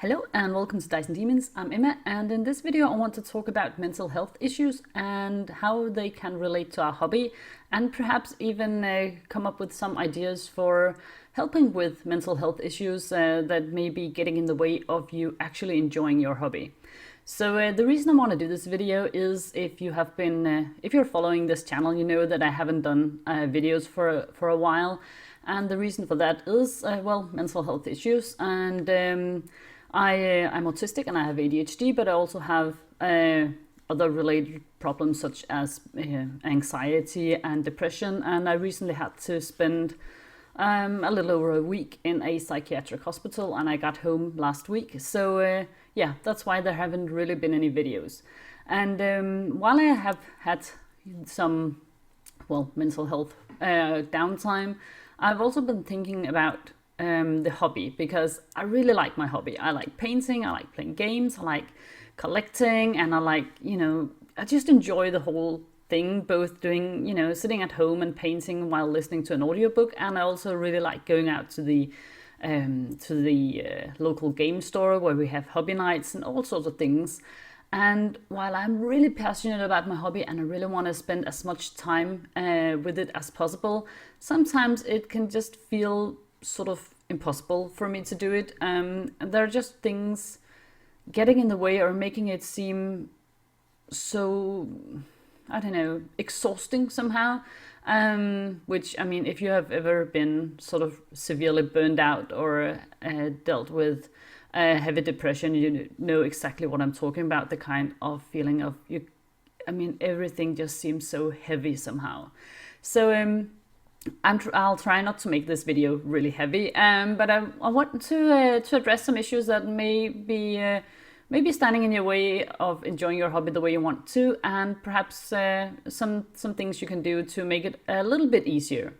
Hello and welcome to Dice and Demons. I'm Emma, and in this video I want to talk about mental health issues and how they can relate to our hobby, and perhaps even come up with some ideas for helping with mental health issues that may be getting in the way of you actually enjoying your hobby. So the reason I want to do this video is if you're following this channel, you know that I haven't done videos for a while, and the reason for that is mental health issues. And I'm autistic and I have ADHD, but I also have other related problems such as anxiety and depression. And I recently had to spend a little over a week in a psychiatric hospital, and I got home last week. So yeah, that's why there haven't really been any videos. And while I have had some mental health downtime, I've also been thinking about the hobby, because I really like my hobby. I like painting, I like playing games, I like collecting, and I like, I just enjoy the whole thing, both doing, sitting at home and painting while listening to an audiobook. And I also really like going out to the local game store where we have hobby nights and all sorts of things. And while I'm really passionate about my hobby and I really want to spend as much time with it as possible, sometimes it can just feel sort of impossible for me to do it. There are just things getting in the way or making it seem so, I don't know, exhausting somehow. Which, I mean, if you have ever been sort of severely burned out or dealt with heavy depression, you know exactly what I'm talking about. The kind of feeling of everything just seems so heavy somehow. So I'll try not to make this video really heavy, but I want to address some issues that may be standing in your way of enjoying your hobby the way you want to, and perhaps some things you can do to make it a little bit easier.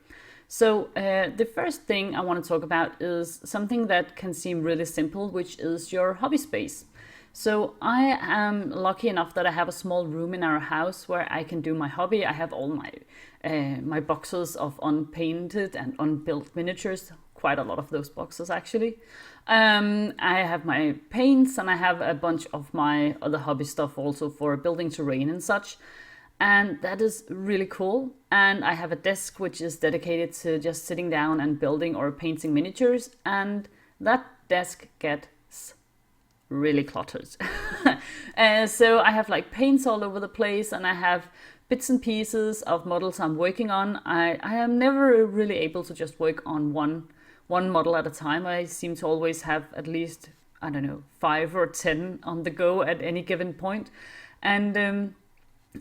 So the first thing I want to talk about is something that can seem really simple, which is your hobby space. So I am lucky enough that I have a small room in our house where I can do my hobby. I have all my boxes of unpainted and unbuilt miniatures, quite a lot of those boxes actually. I have my paints, and I have a bunch of my other hobby stuff also for building terrain and such. And that is really cool. And I have a desk which is dedicated to just sitting down and building or painting miniatures. And that desk gets really cluttered. So I have like paints all over the place, and I have bits and pieces of models I'm working on. I am never really able to just work on one model at a time. I seem to always have at least, 5 or 10 on the go at any given point. And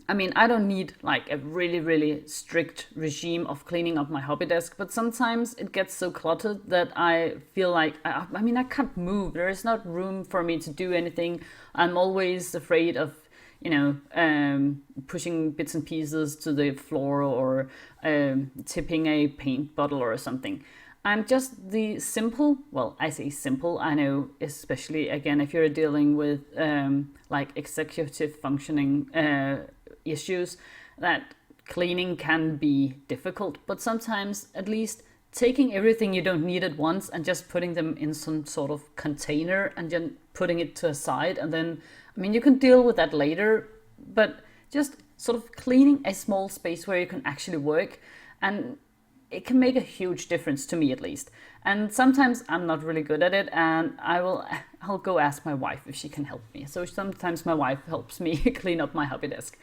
I don't need like a really, really strict regime of cleaning up my hobby desk, but sometimes it gets so cluttered that I feel like, I can't move. There is not room for me to do anything. I'm always afraid of, pushing bits and pieces to the floor, or tipping a paint bottle or something. And just the simple, I say simple, I know, especially again, if you're dealing with like executive functioning issues, that cleaning can be difficult. But sometimes at least taking everything you don't need at once and just putting them in some sort of container and then putting it to a side, and then, you can deal with that later, but just sort of cleaning a small space where you can actually work, and it can make a huge difference, to me at least. And sometimes I'm not really good at it, and I'll go ask my wife if she can help me. So sometimes my wife helps me clean up my hobby desk.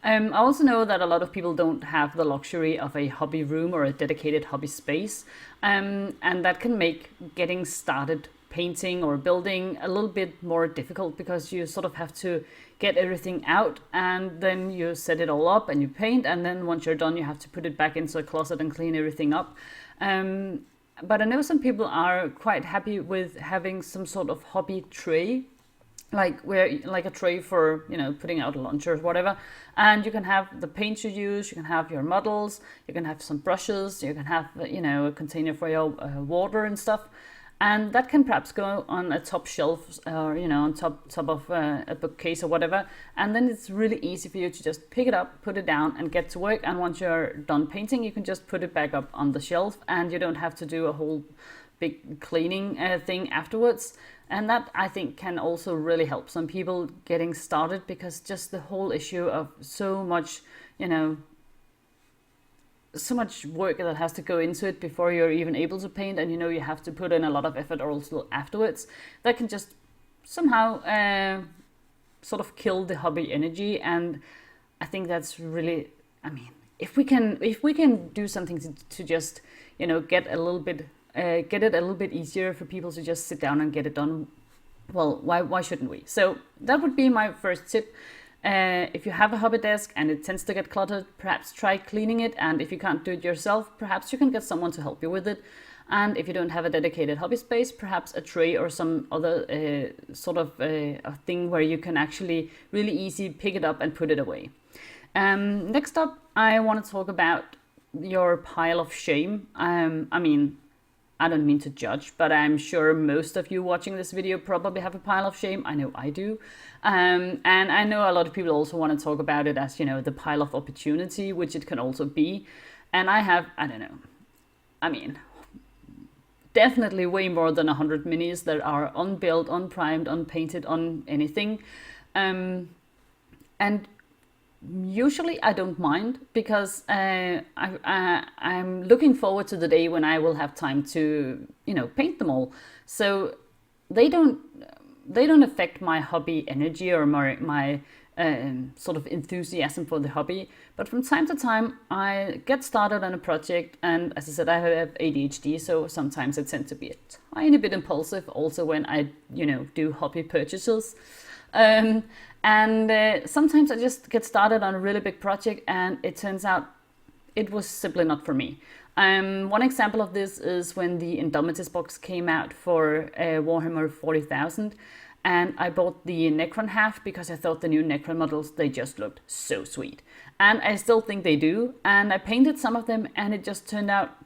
I also know that a lot of people don't have the luxury of a hobby room or a dedicated hobby space, and that can make getting started painting or building a little bit more difficult, because you sort of have to get everything out, and then you set it all up and you paint, and then once you're done you have to put it back into a closet and clean everything up. But I know some people are quite happy with having some sort of hobby tray, like a tray for putting out a lunch or whatever, and you can have the paints you use, you can have your models, you can have some brushes, you can have a container for your water and stuff. And that can perhaps go on a top shelf, or on top of a bookcase or whatever. And then it's really easy for you to just pick it up, put it down, and get to work. And once you're done painting, you can just put it back up on the shelf, and you don't have to do a whole big cleaning thing afterwards. And that, I think, can also really help some people getting started, because just the whole issue of so much, you know, so much work that has to go into it before you're even able to paint, and you have to put in a lot of effort also afterwards, that can just somehow sort of kill the hobby energy. And I think that's really, I mean, if we can do something to just get a little bit get it a little bit easier for people to just sit down and get it done, well, why shouldn't we? So that would be my first tip. If you have a hobby desk and it tends to get cluttered, perhaps try cleaning it. And if you can't do it yourself, perhaps you can get someone to help you with it. And if you don't have a dedicated hobby space, perhaps a tray or some other sort of a thing where you can actually really easy pick it up and put it away. Next up, I want to talk about your pile of shame. I mean, I don't mean to judge, but I'm sure most of you watching this video probably have a pile of shame. I know I do. And I know a lot of people also want to talk about it as, the pile of opportunity, which it can also be. And I have, I don't know, I mean, definitely way more than 100 minis that are unbuilt, unprimed, unpainted, on anything. And usually I don't mind, because I'm looking forward to the day when I will have time to, paint them all. So they don't affect my hobby energy or my sort of enthusiasm for the hobby. But from time to time, I get started on a project, and as I said, I have ADHD, so sometimes I tend to be a tiny bit impulsive also when I, do hobby purchases. And sometimes I just get started on a really big project, and it turns out it was simply not for me. One example of this is when the Indomitus box came out for Warhammer 40,000, and I bought the Necron half because I thought the new Necron models, they just looked so sweet. And I still think they do, and I painted some of them, and it just turned out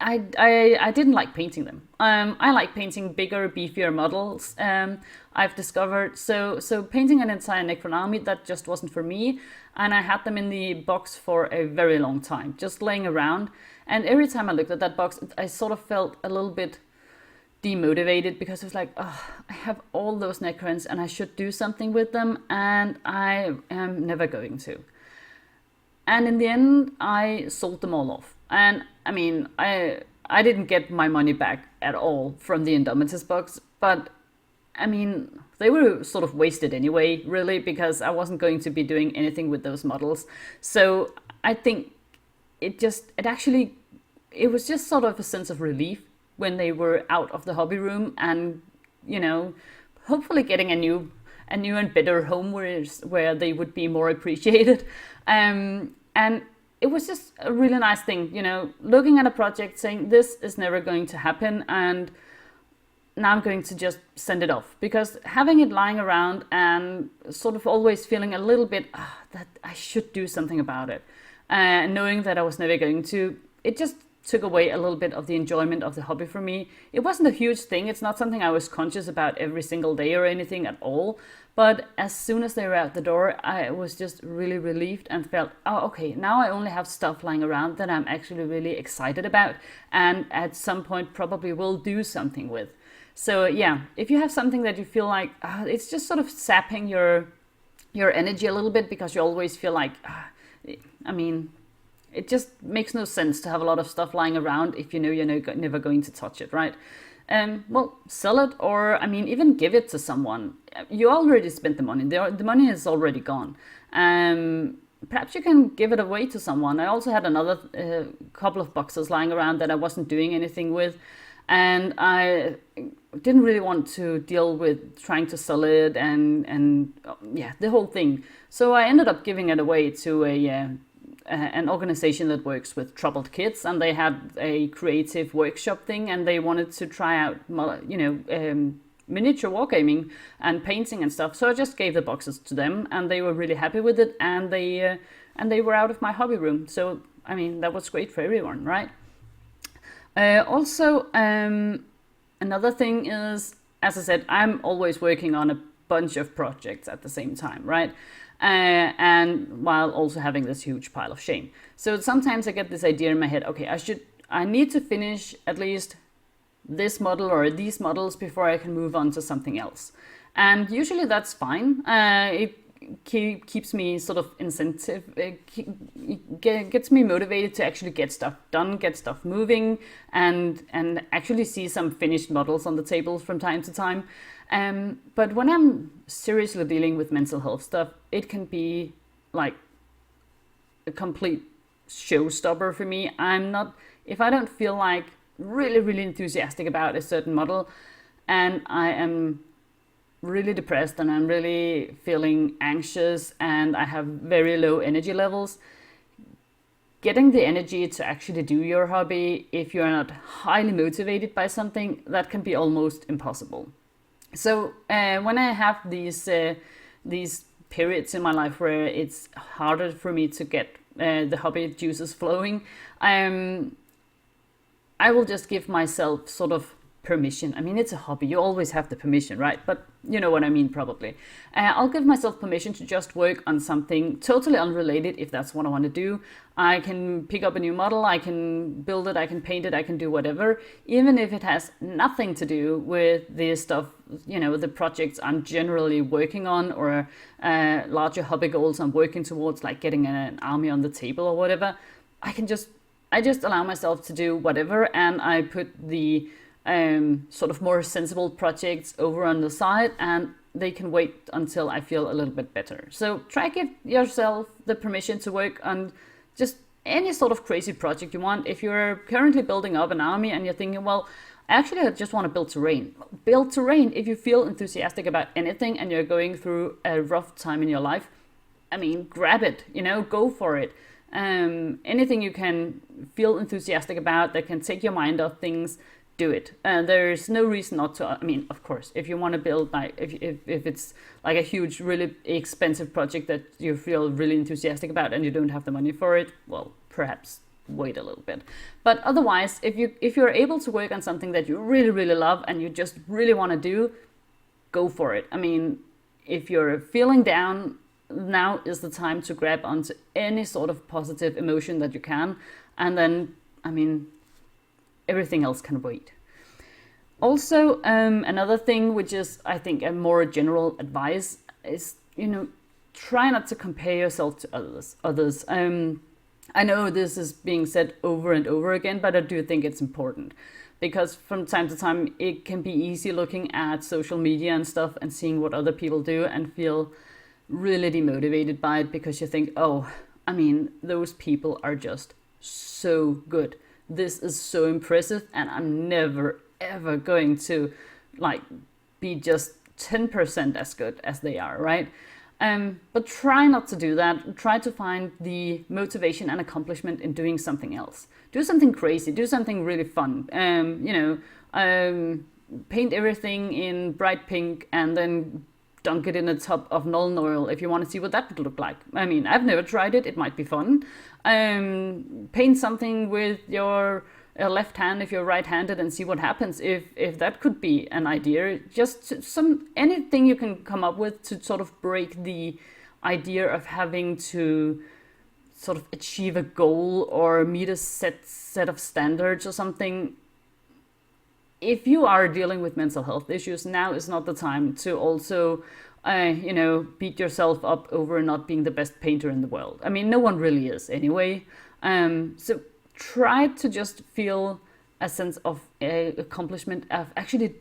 I didn't like painting them. I like painting bigger, beefier models. I've discovered so painting an entire Necron army, that just wasn't for me, and I had them in the box for a very long time, just laying around. And every time I looked at that box, I sort of felt a little bit demotivated, because it was like, oh, I have all those Necrons and I should do something with them, and I am never going to. And in the end, I sold them all off. And I mean, I didn't get my money back at all from the Indomitus box, but I mean, they were sort of wasted anyway, really, because I wasn't going to be doing anything with those models. So I think it was just sort of a sense of relief when they were out of the hobby room, and hopefully getting a new and better home where they would be more appreciated. And it was just a really nice thing, looking at a project saying, this is never going to happen, and now I'm going to just send it off. Because having it lying around and sort of always feeling a little bit that I should do something about it, knowing that I was never going to, it just took away a little bit of the enjoyment of the hobby for me. It wasn't a huge thing. It's not something I was conscious about every single day or anything at all. But as soon as they were out the door, I was just really relieved and felt, oh, okay, now I only have stuff lying around that I'm actually really excited about, and at some point probably will do something with. So yeah, if you have something that you feel like it's just sort of sapping your energy a little bit, because you always feel like, I mean, it just makes no sense to have a lot of stuff lying around if you know you're never going to touch it, right? Well, sell it, or I mean, even give it to someone. You already spent the money. The money is already gone. Perhaps you can give it away to someone. I also had another couple of boxes lying around that I wasn't doing anything with, and I didn't really want to deal with trying to sell it and yeah, the whole thing. So I ended up giving it away to an organization that works with troubled kids, and they had a creative workshop thing, and they wanted to try out, miniature wargaming and painting and stuff. So I just gave the boxes to them, and they were really happy with it, and they were out of my hobby room. So I mean, that was great for everyone, right? Also, another thing is, as I said, I'm always working on a bunch of projects at the same time, right? And while also having this huge pile of shame. So sometimes I get this idea in my head, okay, I need to finish at least this model or these models before I can move on to something else. And usually that's fine. It keeps me sort of incentive, gets me motivated to actually get stuff done, get stuff moving, and actually see some finished models on the table from time to time. But when I'm seriously dealing with mental health stuff, it can be like a complete showstopper for me. If I don't feel like really enthusiastic about a certain model, and I am really depressed and I'm really feeling anxious and I have very low energy levels, getting the energy to actually do your hobby, if you're not highly motivated by something, that can be almost impossible. So when I have these periods in my life where it's harder for me to get the hobby juices flowing, I will just give myself sort of permission. I mean, it's a hobby. You always have the permission, right? But you know what I mean, probably. I'll give myself permission to just work on something totally unrelated if that's what I want to do. I can pick up a new model, I can build it, I can paint it, I can do whatever, even if it has nothing to do with the stuff, the projects I'm generally working on, or larger hobby goals I'm working towards, like getting an army on the table or whatever. I just allow myself to do whatever, and I put the sort of more sensible projects over on the side, and they can wait until I feel a little bit better. So try give yourself the permission to work on just any sort of crazy project you want. If you're currently building up an army and you're thinking, well, actually I just want to build terrain. Build terrain. If you feel enthusiastic about anything and you're going through a rough time in your life, I mean, grab it, go for it. Anything you can feel enthusiastic about that can take your mind off things, do it. There's no reason not to. I mean, of course, if you want to build, like, if it's like a huge, really expensive project that you feel really enthusiastic about and you don't have the money for it, well, perhaps wait a little bit. But otherwise, if you're able to work on something that you really love and you just really want to do, go for it. I mean, if you're feeling down, now is the time to grab onto any sort of positive emotion that you can, and then, I mean, everything else can wait. Also, another thing, which is, I think, a more general advice, is, try not to compare yourself to others. I know this is being said over and over again, but I do think it's important, because from time to time it can be easy looking at social media and stuff and seeing what other people do and feel really demotivated by it, because you think, oh, I mean, those people are just so good. This is so impressive, and I'm never ever going to be just 10% as good as they are, right? But try not to do that. Try to find the motivation and accomplishment in doing something else. Do something crazy. Do something really fun. Paint everything in bright pink and then dunk it in a tub of Nuln oil if you want to see what that would look like. I mean, I've never tried it. It might be fun. Paint something with your left hand if you're right-handed and see what happens if that could be an idea. Just anything you can come up with to sort of break the idea of having to sort of achieve a goal or meet a set of standards or something. If you are dealing with mental health issues, now is not the time to also, beat yourself up over not being the best painter in the world. I mean, no one really is anyway. So try to just feel a sense of accomplishment of actually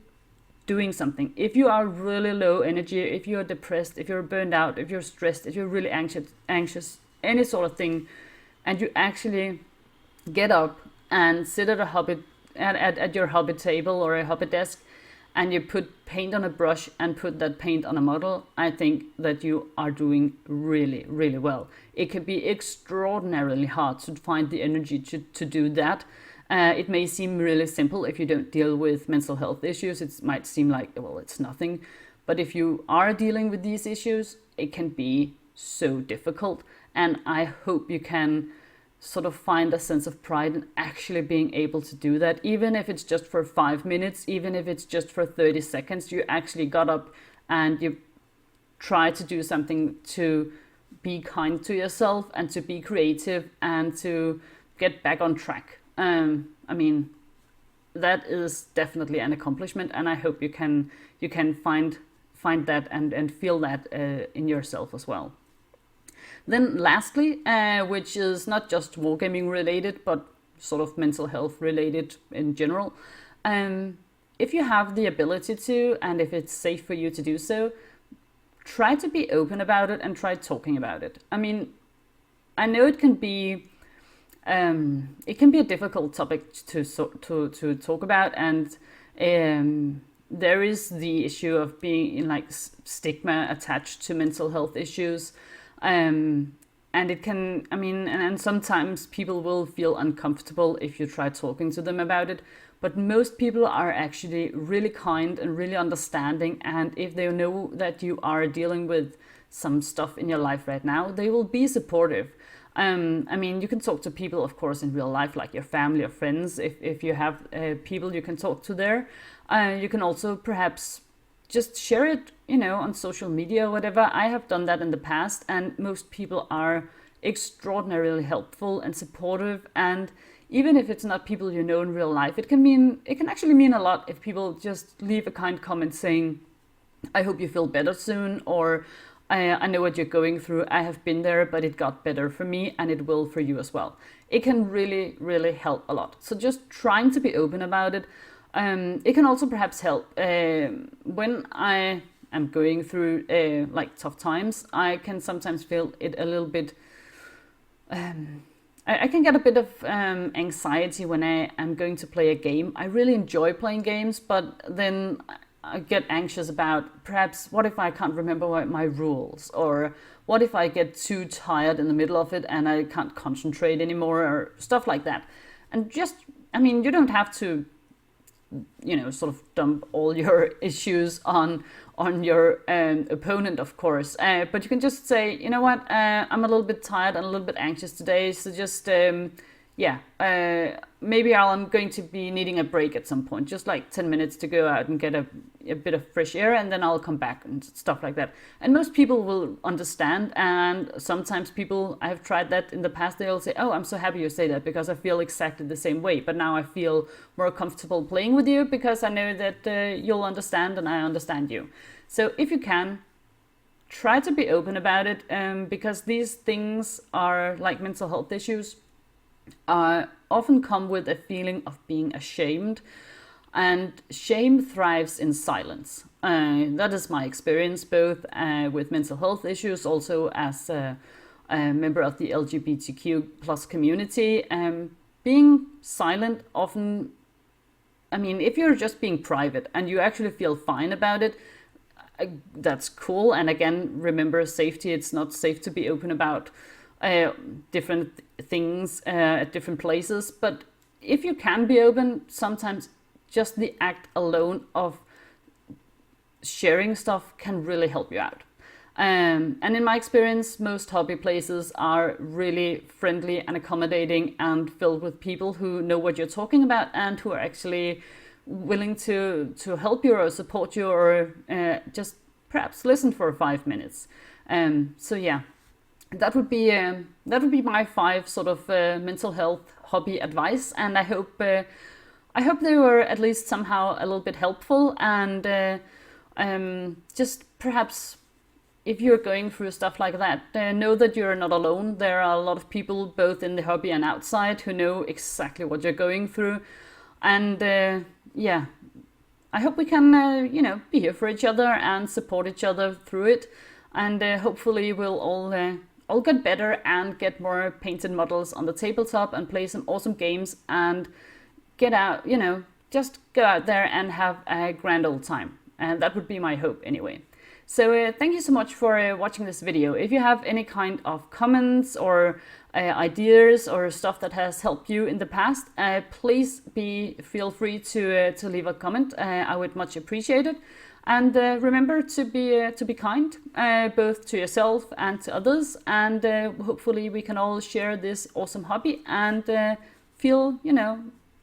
doing something. If you are really low energy, if you're depressed, if you're burned out, if you're stressed, if you're really anxious, any sort of thing, and you actually get up and sit at a hobby at your hobby table or a hobby desk, and you put paint on a brush and put that paint on a model, I think that you are doing really, really well. It can be extraordinarily hard to find the energy to do that. It may seem really simple if you don't deal with mental health issues. It might seem like, well, it's nothing. But if you are dealing with these issues, it can be so difficult. And I hope you can sort of find a sense of pride in actually being able to do that, even if it's just for 5 minutes, even if it's just for 30 seconds. You actually got up and you try to do something to be kind to yourself and to be creative and to get back on track. I mean, that is definitely an accomplishment, and I hope you can find that and feel that in yourself as well. Then lastly, which is not just wargaming related, but sort of mental health related in general, if you have the ability to, and if it's safe for you to do so, try to be open about it and try talking about it. I mean, I know it can be a difficult topic to talk about, and there is the issue of being in like stigma attached to mental health issues, and it can, I mean, and sometimes people will feel uncomfortable if you try talking to them about it. But most people are actually really kind and really understanding, and if they know that you are dealing with some stuff in your life right now, they will be supportive. I mean, you can talk to people, of course, in real life, like your family or friends, if you have people you can talk to there. You can also perhaps just share it, on social media or whatever. I have done that in the past, and most people are extraordinarily helpful and supportive. And even if it's not people you know in real life, it can actually mean a lot if people just leave a kind comment saying, I hope you feel better soon, or I know what you're going through. I have been there, but it got better for me, and it will for you as well. It can really, really help a lot. So just trying to be open about it. It can also perhaps help when I am going through like tough times. I can sometimes feel it a little bit. I can get a bit of anxiety when I am going to play a game. I really enjoy playing games, but then I get anxious about perhaps what if I can't remember my rules, or what if I get too tired in the middle of it and I can't concentrate anymore, or stuff like that. And just, I mean, you don't have to, sort of dump all your issues on your opponent, of course. But you can just say, you know what, I'm a little bit tired and a little bit anxious today. So just, maybe I'm going to be needing a break at some point, just like 10 minutes to go out and get a bit of fresh air, and then I'll come back and stuff like that. And most people will understand. And sometimes people, I have tried that in the past, they'll say, oh, I'm so happy you say that, because I feel exactly the same way. But now I feel more comfortable playing with you because I know that you'll understand and I understand you. So if you can, try to be open about it, because these things are like mental health issues. Often come with a feeling of being ashamed, and shame thrives in silence. That is my experience, both with mental health issues, also as a member of the LGBTQ plus community. Being silent often, I mean, if you're just being private and you actually feel fine about it, that's cool. And again, remember safety. It's not safe to be open about different things at different places. But if you can be open, sometimes just the act alone of sharing stuff can really help you out. And in my experience, most hobby places are really friendly and accommodating and filled with people who know what you're talking about and who are actually willing to help you or support you, or just perhaps listen for 5 minutes. So yeah, that would be my 5 sort of mental health hobby advice, and I hope they were at least somehow a little bit helpful. And just perhaps if you're going through stuff like that, know that you're not alone. There are a lot of people both in the hobby and outside who know exactly what you're going through. And yeah, I hope we can be here for each other and support each other through it. And hopefully we'll all get better and get more painted models on the tabletop and play some awesome games and get out, just go out there and have a grand old time. And that would be my hope anyway. So thank you so much for watching this video. If you have any kind of comments or ideas or stuff that has helped you in the past, please feel free to leave a comment. I would much appreciate it. And remember to be kind, both to yourself and to others. And hopefully we can all share this awesome hobby and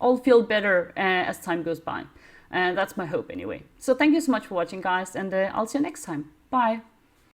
all feel better as time goes by. That's my hope anyway. So thank you so much for watching, guys, and I'll see you next time. Bye.